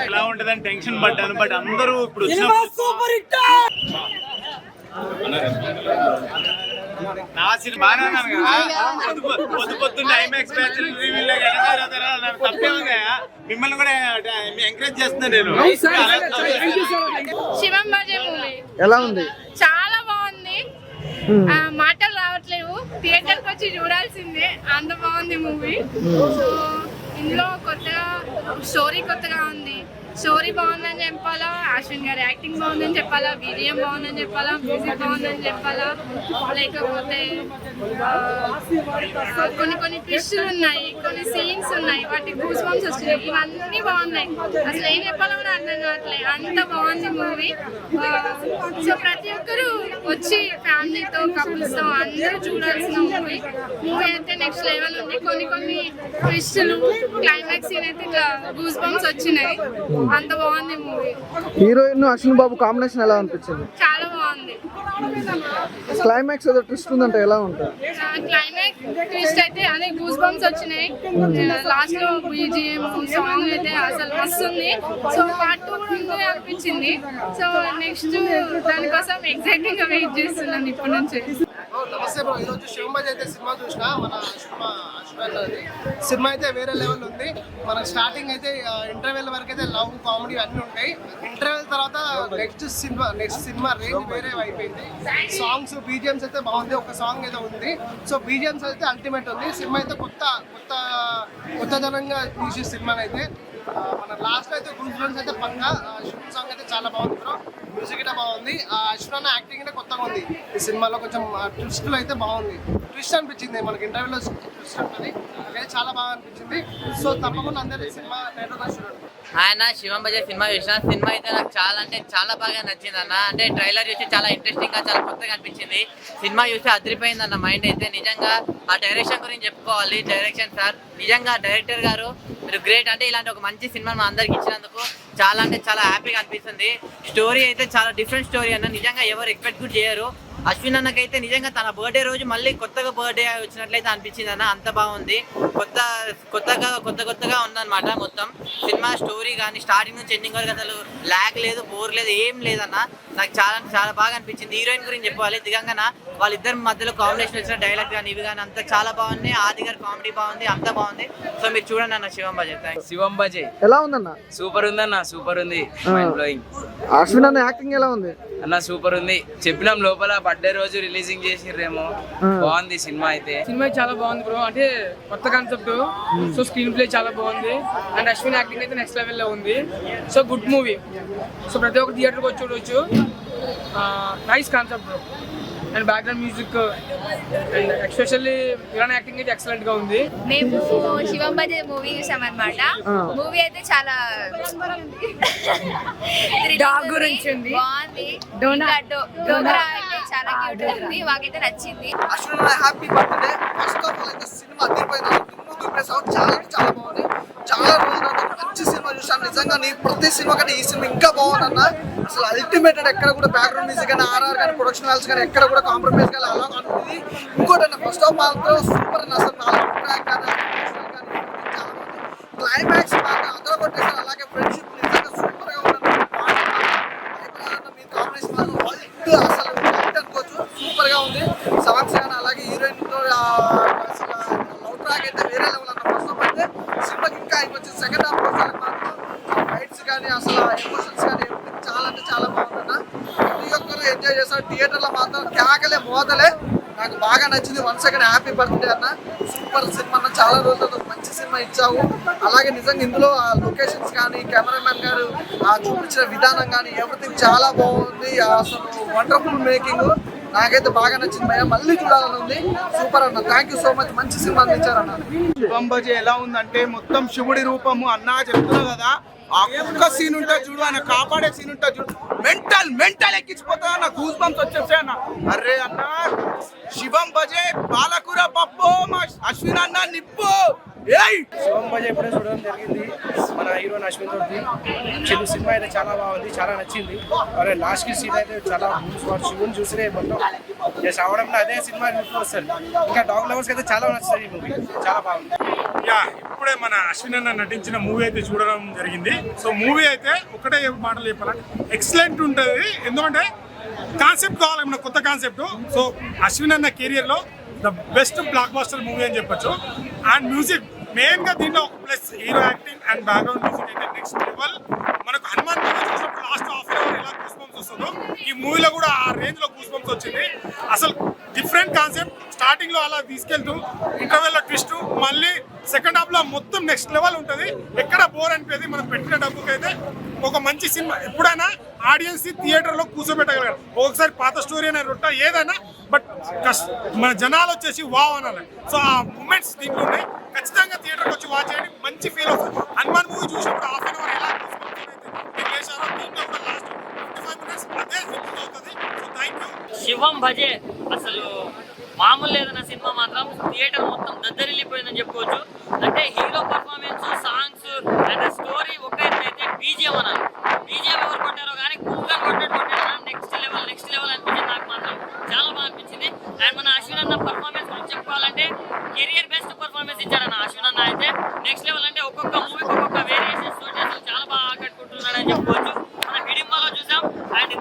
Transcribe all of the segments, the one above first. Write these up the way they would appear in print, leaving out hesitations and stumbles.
ఎలా ఉంటదని టెన్షన్ పడ్డాను. బట్ అందరూ ఇప్పుడు నా సినిమా బాగానే ఉన్నాను కదా. పొద్దు పొద్దున్న ఐమాక్స్ బ్యాచ్ రివ్యూలో తప్పేమో కదా, మిమ్మల్ని కూడా ఎంకరేజ్ చేస్తున్నాను నేను. శివం బాజే మూవీ ఎలా ఉంది? చాలా బాగుంది. మాటలు రావట్లేవు, థియేటర్ కి వచ్చి చూడాల్సిందే, అంత బాగుంది మూవీ. సో ఇందులో కొత్తగా స్టోరీ కొత్తగా ఉంది. స్టోరీ బాగుందని చెప్పాలా, అశ్విన్ గారి యాక్టింగ్ బాగుందని చెప్పాలా, బీజిఎం బాగుందని చెప్పాలా, మ్యూజిక్ బాగుందని చెప్పాలా, లేకపోతే కొన్ని ట్విస్టులు ఉన్నాయి, కొన్ని సీన్స్ ఉన్నాయి, వాటి గూస్ బంప్స్ వస్తున్నాయి. ఇవన్నీ బాగున్నాయి. అసలు ఏం చెప్పాలో కూడా అర్థం కావట్లేదు, అంత బాగుంది మూవీ. సో ప్రతి ఒక్కరు వచ్చి ఫ్యామిలీతో కపుల్స్తో అందరూ చూడాల్సిన మూవీ. మూవీ అయితే నెక్స్ట్ లెవెల్ ఉంది. కొన్ని ట్విస్టులు, క్లైమాక్స్ సీన్ అయితే ఇట్లా గూస్ బంప్స్ వచ్చినాయి. అంత బాగుంది మూవీ. హీరోయిన్ అశ్విన్ బాబు కాంబినేషన్ ఎలా అనిపించింది? చాలా బాగుంది. క్లైమాక్స్ ఏదో ట్విస్ట్ ఉందంటే ఎలా ఉంటుంది? క్లైమాక్స్ ట్విస్ట్ అయితే అదే గూస్ బంప్స్ వచ్చినాయి. లాస్ట్ లో బీజిఎం సాంగ్ అయితే అసలు మస్తు ఉంది. సో పార్ట్ 2 కూడా ఉంది అనిపించింది. సో నెక్స్ట్ దానికోసం ఎగ్జైటింగ్ గా వెయిట్ చేస్తున్నాను ఇప్పటి నుంచి. నమస్తే బ్రో, ఈరోజు శివం బాజే అయితే సినిమా చూసిన. మన సినిమా అయితే వేరే లెవెల్ ఉంది. మనకు స్టార్టింగ్ అయితే ఇంటర్వెల్ వరకు అయితే లవ్, కామెడీ అన్నీ ఉంటాయి. ఇంటర్వెల్ తర్వాత నెక్స్ట్ సినిమా రేంజ్ వేరే అయిపోయింది. సాంగ్స్, బీజిఎమ్స్ అయితే బాగుంది. ఒక సాంగ్ అయితే ఉంది. సో బీజిఎమ్స్ అయితే అల్టిమేట్ ఉంది. సినిమా అయితే కొత్తదనంగా తీసే సినిమా అయితే మన లాస్ట్ అయితే గుడ్ అయితే పక్కా. శివం సాంగ్ అయితే చాలా బాగుంది బ్రో. మ్యూజిక్ అయితే బాగుంది. అశ్విన్ యాక్టింగ్ అయితే కొత్తగా ఉంది ఈ సినిమాలో. కొంచెం ట్విస్టులు అయితే బాగుంది. ట్విస్ట్ అనిపించింది మనకి ఇంటర్వ్యూలో ట్విస్ట్ ఉంటుంది. అదే చాలా బాగా అనిపించింది. సో తప్పకుండా అందరి సినిమా థియేటర్లో చూడండి. ఆయన శివం బాజే సినిమా చూసిన. సినిమా అయితే నాకు చాలా అంటే చాలా బాగా నచ్చింది అన్న. అంటే ట్రైలర్ చూసి చాలా ఇంట్రెస్టింగ్ గా, చాలా కొత్తగా అనిపించింది. సినిమా చూసి అదిరిపోయింది అన్న మైండ్ అయితే. నిజంగా ఆ డైరెక్షన్ గురించి చెప్పుకోవాలి. డైరెక్షన్ సార్ నిజంగా డైరెక్టర్ గారు మీరు గ్రేట్. అంటే ఇలాంటి ఒక మంచి సినిమా మా అందరికి ఇచ్చినందుకు చాలా అంటే చాలా హ్యాపీగా అనిపిస్తుంది. స్టోరీ అయితే చాలా డిఫరెంట్ స్టోరీ అన్న. నిజంగా ఎవరు ఎక్స్పెక్ట్ కూడా చేయరు. అశ్విన్ అన్నకైతే నిజంగా తన బర్త్డే రోజు మళ్ళీ కొత్తగా బర్త్డే వచ్చినట్లయితే అనిపించింది అన్న. అంత బాగుంది. కొత్తగా ఉందన్నమాట మొత్తం సినిమా. స్టోరీ కానీ స్టార్టింగ్ నుంచి ఎండింగ్ వరకు అసలు ల్యాగ్ లేదు, బోర్ లేదు, ఏం లేదన్న. నాకు చాలా బాగా అనిపించింది. హీరోయిన్ గురించి చెప్పాలి, దిగంగన. వాళ్ళిద్దరి మధ్యలో కాంబినేషన్ వచ్చిన డైలాగ్ కానీ ఇవి కానీ అంతా చాలా బాగుంది. ఆది గారి కామెడీ బాగుంది, అంతా బాగుంది. సో మీరు చూడండి అన్న శివం బాజే. శివం బాజే ఎలా ఉందన్న? సూపర్ ఉందన్న, సూపర్ ఉంది. Mind blowing. అశ్విన్ అన్న యాక్టింగ్ ఎలా ఉంది అన్న? సూపర్ ఉంది. చెప్పినాం లోపల బర్త్డే రోజు రిలీజింగ్ చేసిర్రేమో. బాగుంది సినిమా అయితే. సినిమా చాలా బాగుంది బ్రో. అంటే కొత్త కాన్సెప్ట్. సో స్క్రీన్ ప్లే చాలా బాగుంది. అండ్ అశ్విన్ యాక్టింగ్ అయితే నెక్స్ట్ లెవెల్ లో ఉంది. So good movie. సో ప్రతి ఒక్క థియేటర్కి వచ్చి చూడవచ్చు. Nice concept bro. And background music and especially Iran acting అయితే ఎక్సలెంట్ గా ఉంది. మేము శివం బాజే మూవీ చూసామన్నమాట. మూవీ అయితే చాలా డాగ్ గురించి ఉంది, బాగుంది. డోగ్రా అయితే చాలా క్యూట్ ఉంది, మాకైతే నచ్చింది. Ashwin happy birthday. First of all అయితే సినిమా అదిరిపోయింది. చాలా బాగుంది. చాలా రోజుల తర్వాత మంచి సినిమా చూసాను. నిజంగా నీ ప్రతి సినిమా కంటే ఈ సినిమా ఇంకా బాగుందన్న. అసలు అల్టిమేటెడ్. ఎక్కడ కూడా బ్యాక్గ్రౌండ్ మ్యూజిక్ కానీ, ఆర్ఆర్ కానీ, ప్రొడక్షన్ వాల్స్ కానీ ఎక్కడ కూడా కాంప్రమైజ్ కానీ అలా ఉంటుంది. ఇంకోటి అన్న ఫస్ట్ ఆఫ్ ఆల్ సూపర్ అన్న. అసలు క్లైమాక్స్ అందరూ కొట్టేసారు. అలాగే ఫ్రెండ్షిప్ నిజంగా సూపర్ గా ఉంటుంది. మీ కాంబినేషన్ అసలు అనుకోవచ్చు, సూపర్ గా ఉంది. సాంగ్స్ కానీ అలాగే హీరోయిన్ అసలు లవ్ ట్రాక్ అయితే వేరే లెవెల్ అన్న. ఫస్ట్ ఆఫ్ అయితే సినిమాకి ఇంకా అయిపోయింది. సెకండ్ హాఫ్ ఫైట్స్ కానీ అసలు ఎమోషన్స్ కానీ చాలా అంటే చాలా బాగుందన్న. ప్రతి ఒక్కరు ఎంజాయ్ చేస్తారు. థియేటర్లో మాత్రం కేకలే మోదలే. నాకు బాగా నచ్చింది. వన్ సెకండ్ హ్యాపీ బర్త్డే అన్న. సూపర్ సినిమా అన్న. చాలా రోజులు మంచి సినిమా ఇచ్చావు. అలాగే నిజంగా ఇందులో ఆ లొకేషన్స్ కానీ, కెమెరామెన్ గారు చూపించిన విధానం కానీ ఎవ్రీథింగ్ చాలా బాగుంది. అసలు వండర్ఫుల్ మేకింగ్. నాకైతే బాగా నచ్చింది భయ్య. మళ్ళీ చూడాలని ఉంది. సూపర్ అన్న. Thank you so much. మంచి సినిమా అందించారన్న. శివం బాజే ఎలా ఉందంటే మొత్తం శివుడి రూపము అన్నా చెప్తున్నా కదా. ఆ ఒక్క సీన్ ఉంటుంది చూడు, ఆయన కాపాడే సీన్ ఉంటుంది చూడు, మెంటల్ ఎక్కించిపోతా అన్న. గూస్ బంప్స్ వచ్చేసాయి అన్న. అరే అన్న, శివం బాజే పాలకూర పప్పు, మా అశ్విన్ అన్న నిప్పు. శివంబాజీ ఎప్పుడే చూడడం జరిగింది మన హీరో అశ్విన్ తోటి. చెల్లి సినిమా అయితే చాలా బాగుంది, చాలా నచ్చింది. మరి లాస్ట్ కి సీన్ అయితే చాలా శివుని చూసినే మొత్తం అవడం అదే సినిమా వస్తుంది. ఇంకా డాగ్ లవర్స్ అయితే చాలా నచ్చుతుంది ఈ మూవీ, చాలా బాగుంది. ఇప్పుడే మన అశ్విన్ అన్న నటించిన మూవీ అయితే చూడడం జరిగింది. సో మూవీ అయితే ఒకటే మాటలు చెప్పాలంటే ఎక్సలెంట్ ఉంటుంది. ఎందుకంటే కాన్సెప్ట్ కావాలి, మన కొత్త కాన్సెప్ట్. సో అశ్విన్ అన్న కెరియర్ లో the best blockbuster movie అని చెప్పొచ్చు. అండ్ మ్యూజిక్ మెయిన్ గా దీంట్లో ఒక plus hero acting and background music అయితే నెక్స్ట్ లెవెల్. మనకు హనుమాన్ మూవీ చూసినప్పుడు లాస్ట్ హాఫ్ అన్ అవర్ ఎలా గూస్ బంప్స్ వస్తుందో ఈ మూవీలో కూడా ఆ రేంజ్ లో గూస్ బంప్స్ వచ్చింది. అసలు డిఫరెంట్ కాన్సెప్ట్. స్టార్టింగ్ లో అలా తీసుకెళ్తూ ఇంటర్వెల్ లో ట్విస్ట్, మళ్ళీ సెకండ్ హాఫ్ లో మొత్తం నెక్స్ట్ లెవెల్ ఉంటుంది. ఎక్కడ బోర్ అనిపేది. మనం పెట్టిన డబ్బుకి అయితే ఒక మంచి సినిమా. ఎప్పుడైనా ఆడియన్స్ థియేటర్ లో కూర్చోబెట్టగలగాలి. ఒకసారి పాత స్టోరీ అయినా రొట్ట ఏదైనా, బట్ మన జనాలు వచ్చేసి వావ్ అనాలి. సో ఆ మూమెంట్స్ దీంట్లో ఉన్నాయి. ఖచ్చితంగా థియేటర్కి వచ్చి వాచ్ చేయండి, మంచి ఫీల్ అవుతుంది. హనుమాన్ మూవీ చూసినప్పుడు హాఫ్ అన్ అవర్ ఎలా చేశారో దీంట్లో కూడా లాస్ట్ 25 minutes అదే రిపీట్ అవుతుంది. So thank you. Shivam Bhaje అసలు మామూలు లేదన్న సినిమా మాత్రం థియేటర్ మొత్తం దద్దరిల్లిపోయిందని చెప్పుకోవచ్చు. అంటే hero performance, songs and story ఒక అయితే బీజిఎం అన్నారు. బీజిఎం ఎవరు కొట్టారో కానీ కుక్కర్ కొట్టాడు నెక్స్ట్ లెవెల్ అనిపించింది. నాకు మాత్రం చాలా బాగా అనిపించింది. అండ్ మన అశ్విన్ అన్న పర్ఫార్మెన్స్ గురించి చెప్పుకోవాలంటే కెరియర్ బెస్ట్ పర్ఫార్మెన్స్ ఇచ్చాడన్న అశ్విన్ అన్న అయితే. నెక్స్ట్ లెవెల్ అంటే ఒక్కొక్క మూవీకి ఒక్కొక్క వేరియేషన్స్ తోటి అసలు చాలా బాగా ఆకట్టుకుంటున్నాడని చెప్పుకోవచ్చు. మన హిడింబాలో చూసాం, అండ్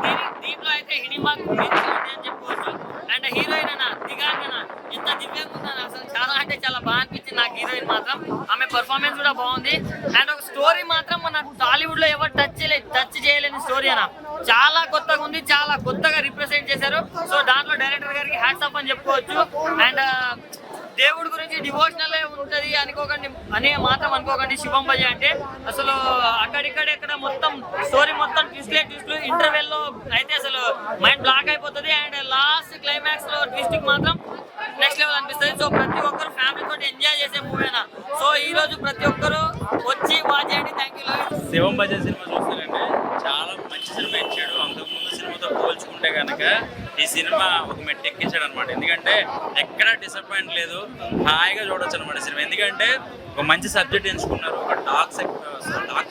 దీంట్లో అయితే హిడింబా మించి ఉంది అని చెప్పుకోవచ్చు. అండ్ హీరోయిన్ అన్న దిగాంగన ఎంత దివ్యంగా ఉందని అసలు చాలా అంటే చాలా బాగా అనిపించింది నాకు హీరోయిన్ మాత్రం. ఆమె పర్ఫార్మెన్స్ కూడా బాగుంది. అండ్ ఒక స్టోరీ మాత్రం మన టాలీవుడ్ లో ఎవరు టచ్ చేయలేని స్టోరీ అన్న. చాలా కొత్తగా ఉంది, చాలా కొత్తగా రిప్రజెంట్ చేశారు. సో దాంట్లో డైరెక్టర్ గారికి హ్యాట్స్ ఆఫ్ అని చెప్పుకోవచ్చు. అండ్ దేవుడి గురించి డివోషనల్ ఉంటది అనే మాత్రం అనుకోకండి. శివం భజ అంటే అసలు అక్కడిక్కడ మొత్తం స్టోరీ మొత్తం ట్విస్ట్లు ఇంటర్వెల్ లో అయితే అసలు మైండ్ బ్లాక్ అయిపోతుంది. అండ్ లాస్ట్ క్లైమాక్స్ లో ట్విస్ట్ మాత్రం నెక్స్ట్ లెవెల్ అనిపిస్తుంది. సో ప్రతి ఒక్కరు ఫ్యామిలీ తోటి ఎంజాయ్ చేసే మూవీనా. సో ఈ రోజు ప్రతి ఒక్కరు వచ్చి వాచ్ చేయండి. Thank you. Shivam Bhaja cinema చూస్తారంటే చాలా మంచి సినిమా ఇచ్చాడు. అంతకుముందు సినిమాతో పోల్చుకుంటే కనుక ఈ సినిమా ఒక మెట్టు ఎక్కించాడు అనమాట. ఎందుకంటే ఎక్కడా డిసప్పాయింట్ లేదు, హాయిగా చూడొచ్చు అనమాట సినిమా. ఎందుకంటే ఒక మంచి సబ్జెక్ట్ ఎంచుకున్నారు. ఒక డార్క్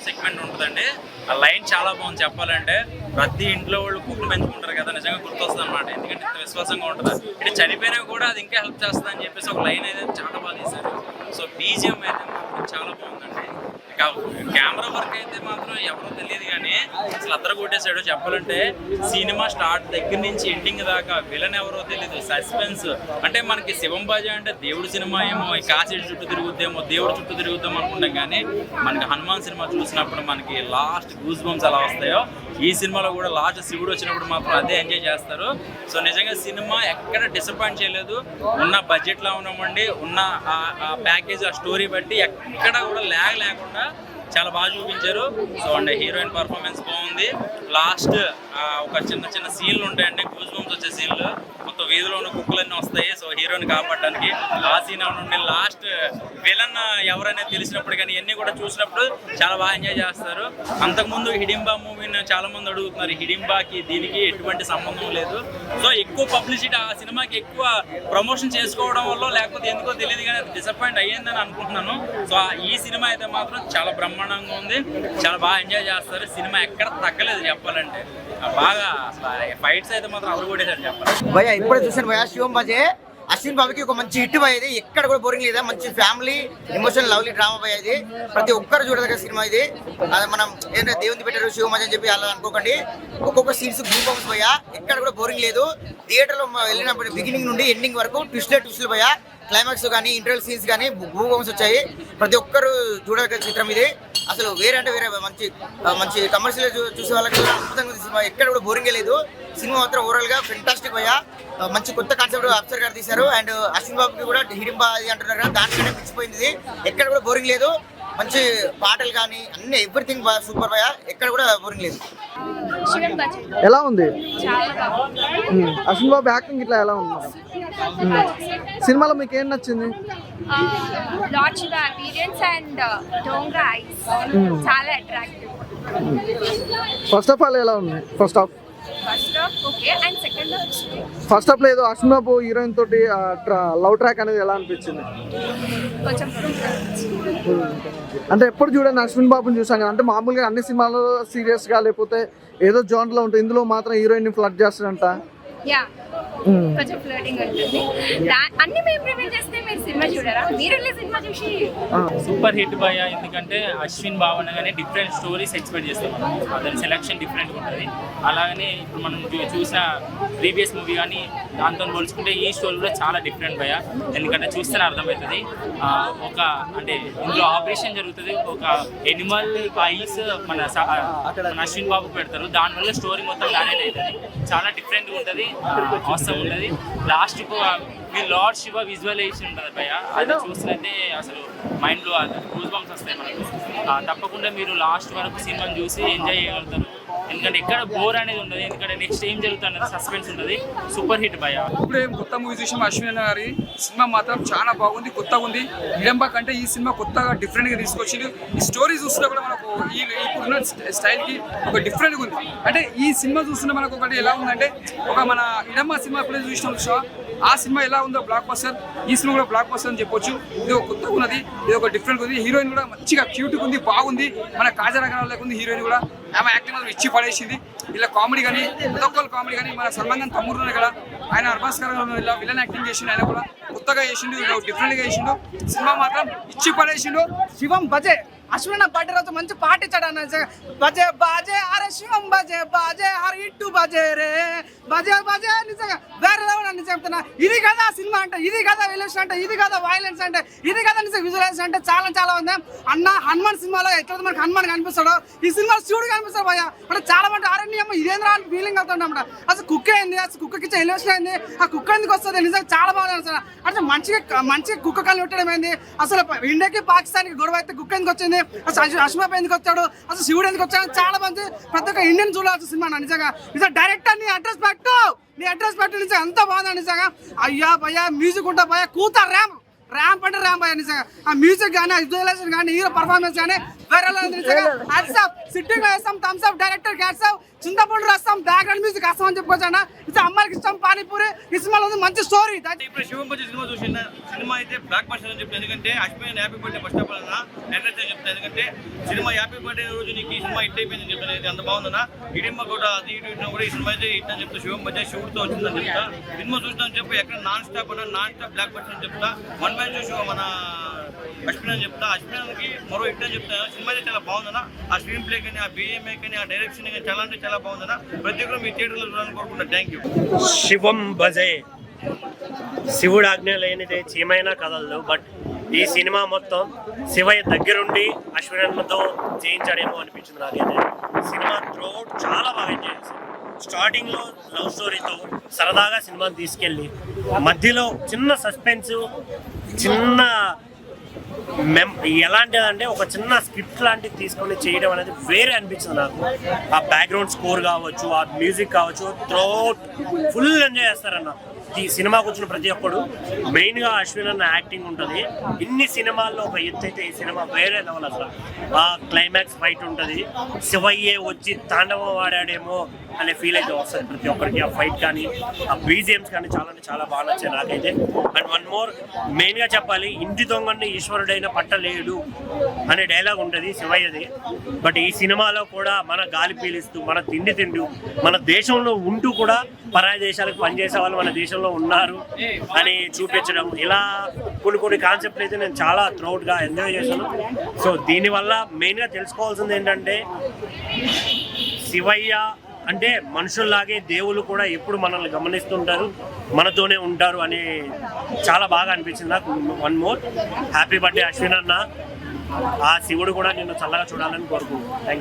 సెగ్మెంట్ ఉంటుందండి. ఆ లైన్ చాలా బాగుంది చెప్పాలంటే. ప్రతి ఇంట్లో వాళ్ళు కుక్కలు పెంచుకుంటారు కదా, నిజంగా గుర్తొస్తుంది అనమాట. ఎందుకంటే ఇంత విశ్వాసంగా ఉంటుంది. ఇటు చనిపోయినా కూడా అది ఇంకా హెల్ప్ చేస్తుంది అని చెప్పేసి ఒక లైన్ అయితే చాలా బాగా తీశారు. సో బీజిఎం అయితే చాలా బాగుందండి. కెమెరా వర్క్ అయితే మాత్రం ఎవరో తెలియదు కానీ అసలు అద్దరు కొట్టేశాడు చెప్పాలంటే. సినిమా స్టార్ట్ దగ్గర నుంచి ఎండింగ్ దాకా విలన్ ఎవరో తెలియదు, సస్పెన్స్. అంటే మనకి శివం బాజీ అంటే దేవుడి సినిమా ఏమో కాశీ చుట్టూ తిరుగుద్దేమో, దేవుడి చుట్టూ తిరుగుద్దాం అనుకుంటాం. కానీ మనకి హనుమాన్ సినిమా చూసినప్పుడు మనకి లాస్ట్ గూస్ బంప్స్ ఎలా వస్తాయో ఈ సినిమాలో కూడా లాస్ట్ శివుడు వచ్చినప్పుడు మాత్రం అదే ఎంజాయ్ చేస్తారు. సో నిజంగా సినిమా ఎక్కడ డిసప్పాయింట్ చేయలేదు. ఉన్న బడ్జెట్లో ఉన్నామండి, ఉన్న ఆ ప్యాకేజ్, ఆ స్టోరీ బట్టి ఎక్కడ కూడా ల్యాగ్ లేకుండా చాలా బాగా చూపించారు. సో అండ్ హీరోయిన్ పర్ఫార్మెన్స్ బాగుంది. లాస్ట్ ఒక చిన్న సీన్లు ఉంటాయండి, గూస్ బంప్స్ వచ్చే సీన్లు. మొత్తం వీధిలో ఉన్న కుక్కలన్నీ వస్తాయి. సో హీరోయిన్ కాపాడడానికి ఆ సీన్ నుండి లాస్ట్ విలన్ ఎవరనేది తెలిసినప్పుడు కానీ ఇవన్నీ కూడా చూసినప్పుడు చాలా బాగా ఎంజాయ్ చేస్తారు. అంతకుముందు హిడింబా మూవీని చాలా మంది అడుగుతున్నారు. హిడింబాకి దీనికి ఎటువంటి సంబంధం లేదు. సో ఎక్కువ పబ్లిసిటీ ఆ సినిమాకి ఎక్కువ ప్రమోషన్ చేసుకోవడం వల్ల లేకపోతే ఎందుకో తెలియదు కానీ డిసప్పాయింట్ అయ్యిందని అనుకుంటున్నాను. సో ఈ సినిమా అయితే మాత్రం చాలా బ్రహ్మాండంగా ఉంది. చాలా బాగా ఎంజాయ్ చేస్తారు. సినిమా ఎక్కడ తగ్గలేదు చెప్పాలంటే. బాగా ఫైట్స్ అయితే మాత్రం అవరు కొట్టేసారు చెప్పాలి. భయ్యా ఇప్పుడే చూసాను భయ్యా శివం భజే. అశ్విన్ బాబుకి ఒక మంచి హిట్ భయ. ఇది ఎక్కడ కూడా బోరింగ్ లేదా, మంచి ఫ్యామిలీ ఎమోషనల్ లవ్లీ డ్రామా భయ. ఇది ప్రతి ఒక్కరు చూడదగ్గ సినిమా ఇది. అది మనం ఏంటంటే దేవుని పెట్టారు శివం భజ అని చెప్పి అలా అనుకోకండి. ఒక్కొక్క సీన్స్ గూస్ బంప్స్ భయ, ఎక్కడ కూడా బోరింగ్ లేదు. థియేటర్లో వెళ్ళినప్పుడు బిగినింగ్ నుండి ఎండింగ్ వరకు ట్విస్టులు భయ. క్లైమాక్స్ కానీ ఇంటర్వెల్ సీన్స్ కానీ గూస్ బంప్స్ వచ్చాయి. ప్రతి ఒక్కరు చూడదగ్గ చిత్రం ఇది. అసలు వేరే అంటే వేరే మంచి కమర్షియల్ చూసే వాళ్ళకి అద్భుతంగా ఉంది సినిమా. ఎక్కడ కూడా బోరింగే లేదు. సినిమా మాత్రం ఓవరాల్ గా ఫెంటాస్టిక్ భయ్యా. మంచి కొత్త కాన్సెప్ట్ అప్సర్ గారు తీశారు. అండ్ అశ్విన్ బాబుకి కూడా హిడింబా అది అంటున్నారు కదా, దానికంటే పిచ్చిపోయింది. ఎక్కడ కూడా బోరింగ్ లేదు. మంచి పాటలు కానీ అన్ని ఎవ్రీథింగ్ సూపర్ భయ్యా. ఎక్కడ కూడా బోరింగ్ లేదు. ఎలా ఉంది చాలా అశ్విన్ బాబు యాక్టింగ్ ఇట్లా ఎలా ఉంది? సినిమాలో మీకు ఏం నచ్చింది? Lord Shiva appearance and Dongra eyes చాలా అట్రాక్టివ్. ఫస్ట్ ఆఫ్ ఆల్ ఎలా ఉంది? First half first half okay and second half first half లో ఏదో అశ్విన్ బాబు హీరోయిన్ తోటి లవ్ ట్రాక్ అనేది ఎలా అనిపించింది? కొంచెం అంటే ఎప్పుడు చూడండి అశ్విన్ బాబుని చూసాం కదా, అంటే మామూలుగా అన్ని సినిమాలు సీరియస్ గా లేకపోతే ఏదో జోన్ లో ఉంటుంది, ఇందులో మాత్రం హీరోయిన్ ని ఫ్లడ్ చేస్తాడంట. యా కొంచెం ఫ్లర్టింగ్ ఉంటుంది. అన్ని మేము ప్రిపేర్ చేస్తే మీరు సినిమా చూడరా? మీరు సినిమా చూసి సూపర్ హిట్ భయ. ఎందుకంటే అశ్విన్ బాబు అనగానే డిఫరెంట్ స్టోరీస్ ఎక్స్పెక్ట్ చేస్తాం మనం, అతని సెలెక్షన్ డిఫరెంట్గా ఉంటుంది. అలాగనే ఇప్పుడు మనం చూసిన ప్రీవియస్ మూవీ కానీ దాంతో పోల్చుకుంటే ఈ స్టోరీ కూడా చాలా డిఫరెంట్ భయ. ఎందుకంటే చూస్తేనే అర్థమవుతుంది. ఒక అంటే ఇందులో ఆపరేషన్ జరుగుతుంది, ఒక ఎనిమల్ ఐస్ మన అశ్విన్ బాబుకు పెడతారు, దానివల్ల స్టోరీ మొత్తం డాడేట్ అవుతుంది. చాలా డిఫరెంట్గా ఉంటుంది, అవసరం ఉంటుంది. లాస్ట్ మీ లార్డ్ శివ విజువలైజేషన్ ఉంటుంది భయ, అది చూసినట్టే అసలు మైండ్లో గూస్ బంప్స్ వస్తాయి మనకు. తప్పకుండా మీరు లాస్ట్ వరకు సినిమాని చూసి ఎంజాయ్ చేయగలుగుతారు. ఎందుకంటే ఎక్కడ బోర్ అనేది ఉండదు, ఎందుకంటే నెక్స్ట్ ఏం జరుగుతుంది సస్పెన్స్ ఉంటుంది. సూపర్ హిట్ భయ. ఇప్పుడే కొత్త మూవీ చూసాం అశ్విన్ గారి సినిమా, మాత్రం చాలా బాగుంది, కొత్తగా ఉంది. ఇడంబా కంటే ఈ సినిమా కొత్తగా డిఫరెంట్గా తీసుకొచ్చింది. ఈ స్టోరీ చూస్తున్నా కూడా మనకు ఇప్పుడున్న స్టైల్కి ఒక డిఫరెంట్గా ఉంది. అంటే ఈ సినిమా చూస్తున్నా మనకు ఒకటి ఎలా ఉందంటే, ఒక మన ఇడంబా సినిమా ఎప్పుడైతే చూసినాం ఆ సినిమా ఎలా ఉందో బ్లాక్ బస్టర్, ఈ సినిమా కూడా బ్లాక్ బస్టర్ అని చెప్పొచ్చు. ఇది ఒక కొత్తగా ఉన్నది, ఇది ఒక డిఫరెంట్ ఉంది. హీరోయిన్ కూడా మంచిగా క్యూట్గా ఉంది, బాగుంది. మన కాజరగణాల లేకుంది హీరోయిన్ కూడా, ఆమె యాక్టింగ్ మాత్రం ఇచ్చి పడేసింది. ఇలా కామెడీ కానీ ప్రతి ఒక్కరు కామెడీ కానీ, మన సల్మాన్ ఖాన్ తమ్ముడు కదా ఆయన అర్బాస్కర్ ఇలా విలన్ యాక్టింగ్ చేసిండు, ఆయన కూడా కొత్తగా చేసిండు, డిఫరెంట్గా చేసిండు. సినిమా మాత్రం ఇచ్చి పడేసిండు. శివం బజే అశ్విన్ బర్త్డే రోజు మంచి పాట ఇచ్చాడు అన్న. బజే బాజే అరే శివం బజే బాజే హరి ఇట్టు బజే రే బజే బజే. నిజంగా వేరే అని చెప్తున్నా. ఇది కదా సినిమా అంటే, ఇది కదా విలేషన్ అంటే, ఇది కదా వైలెన్స్ అంటే, ఇది కదా నిజంగా విజువలైజేషన్ అంటే చాలా చాలా ఉంది అన్న. హనుమాన్ సినిమాలో ఎట్లా మనకు హనుమాన్ కనిపిస్తాడు, ఈ సినిమా శివుడు కనిపిస్తాడు భయ. అంటే చాలా మంది ఆరణ్యం ఇదేంద్రా అని ఫీలింగ్ అవుతుంది అన్నమాట. అసలు కుక్క అయింది, అసలు కుక్కకి ఇచ్చే ఎలివేషన్ అయింది, ఆ కుక్క ఎందుకు వస్తుంది నిజంగా చాలా బాగుంది అసలు. అంటే మంచిగా కుక్క కాలు పెట్టడం అయింది. అసలు ఇండియాకి పాకిస్తాన్కి గొడవ అయితే కుక్క ఎందుకు వచ్చింది, అసలు అశ్వబాబు ఎందుకు వచ్చాడు, అసలు శివుడు ఎందుకు వచ్చాడు, చాలా మంది ప్రతి ఒక్క ఇండియన్ చూడాల్సిన సినిమా నిజంగా. నిజంగా డైరెక్టర్ నీ అడ్రస్ పెట్టు, నీ అడ్రస్ పెట్టు. నిజంగా ఎంత బాగుంది నిజంగా. అయ్యా భయ్యా మ్యూజిక్ ఉంటా భయ్యా, కూత ర్యాంప్ అంటే ర్యాంప్ భయ్యా. నిజంగా ఆ మ్యూజిక్ కానీ, ఆ విజువలైజేషన్ కానీ, హీరో పర్ఫార్మెన్స్ కానీ వేరే నిజంగా. హ్యాట్సాప్ సిట్టింగ్ వేస్తాం, థమ్స్ అప్ డైరెక్టర్ హ్యాట్సాప్. చింతపండు రాస్తాం, బ్యాక్గ్రౌండ్ మ్యూజిక్ వస్తాం అని చెప్పుకోవచ్చు అన్న. ఇది అమ్మాయికి ఇష్టం పానీపూరి. ఈ సినిమాలో ఉంది మంచి స్టోరీ. ఇప్పుడు శివం బజే సినిమా చూసిన సినిమా అయితే బ్లాక్ బస్టర్ అని చెప్తాను. ఎందుకంటే Ashwin happy birthday first of all entrance అని చెప్తాను. ఎందుకంటే సినిమా హ్యాపీ బర్త్డే రోజు నీకు ఈ సినిమా హిట్ అయిపోయిందని చెప్తాను. అయితే అంత బాగుందన్నా. ఇడిమ్మ కూడా అది ఇటు ఇట్లా కూడా ఈ సినిమా అయితే హిట్ అని చెప్తా. శివం బజే శివుడితో వచ్చిందని చెప్తా. సినిమా చూస్తాను చెప్పి ఎక్కడ నాన్ స్టాప్ బ్లాక్ బస్టర్ అని చెప్తా. వన్ మ్యాన్ చూసి మన అశ్విన్ అని చెప్తా. అశ్విన్కి మరో హిట్ అని చెప్తాను. సినిమా అయితే చాలా బాగుందన్నా. ఆ స్క్రీన్ ప్లే కానీ, ఆ బిజిఎంఏ కానీ, ఆ డైరెక్షన్ కానీ చాలా అంటే చాలా బాగుందన్నా. ప్రతి ఒక్కరు మీ థియేటర్లో చూడాలని కోరుకుంటున్నా. Thank you. శివం బజే శివుడు ఆజ్ఞ లేనిదే చీమైనా కదలదు. బట్ ఈ సినిమా మొత్తం శివయ్య దగ్గరుండి అశ్వినతో చేయించాడేమో అనిపించింది నాకైతే. సినిమా త్రూఅవుట్ చాలా బాగా ఎంజాయ్ చేశాను. స్టార్టింగ్లో లవ్ స్టోరీతో సరదాగా సినిమాని తీసుకెళ్ళి, మధ్యలో చిన్న సస్పెన్స్, చిన్న ఎలాంటిదంటే ఒక చిన్న స్క్రిప్ట్ లాంటిది తీసుకొని చేయడం అనేది వేరే అనిపించింది నాకు. ఆ బ్యాక్గ్రౌండ్ స్కోర్ కావచ్చు, ఆ మ్యూజిక్ కావచ్చు, త్రూఅవుట్ ఫుల్ ఎంజాయ్ చేస్తారన్న. ఈ సినిమాకి వచ్చిన ప్రతి ఒక్కడు మెయిన్గా అశ్విన్ అన్న యాక్టింగ్ ఉంటుంది. ఇన్ని సినిమాల్లో ఒక ఎత్తు అయితే ఈ సినిమా వేరే లెవెల్ అసలు. ఆ క్లైమాక్స్ ఫైట్ ఉంటుంది, శివయ్యే వచ్చి తాండవం వాడాడేమో అనే ఫీల్ అయితే వస్తుంది ప్రతి ఒక్కరికి. ఆ ఫైట్ కానీ, ఆ బీజిఎమ్స్ కానీ చాలా అంటే చాలా బాగా నచ్చాయి నాకైతే. అండ్ వన్ మోర్ మెయిన్గా చెప్పాలి, ఇంటి దొంగని ఈశ్వరుడైన పట్టలేడు అనే డైలాగ్ ఉంటుంది శివయ్యది. బట్ ఈ సినిమాలో కూడా మన గాలి పీలిస్తూ, మన తిండి తింటూ, మన దేశంలో ఉంటూ కూడా పరాయి దేశాలకు పనిచేసే వాళ్ళు మన దేశంలో ఉన్నారు అని చూపించడం, ఇలా కొన్ని కాన్సెప్ట్లు అయితే నేను చాలా త్రూఅవుట్గా ఎంజాయ్ చేశాను. సో దీనివల్ల మెయిన్గా తెలుసుకోవాల్సింది ఏంటంటే, శివయ్య అంటే మనుషుల్లాగే దేవుళ్ళు కూడా ఎప్పుడు మనల్ని గమనిస్తుంటారు, మనతోనే ఉంటారు అని చాలా బాగా అనిపించింది నాకు. One more happy birthday Ashwin అన్న. ఆ శివుడు కూడా నిన్ను చల్లగా చూడాలని కోరుకుంటున్నాను. Thank you.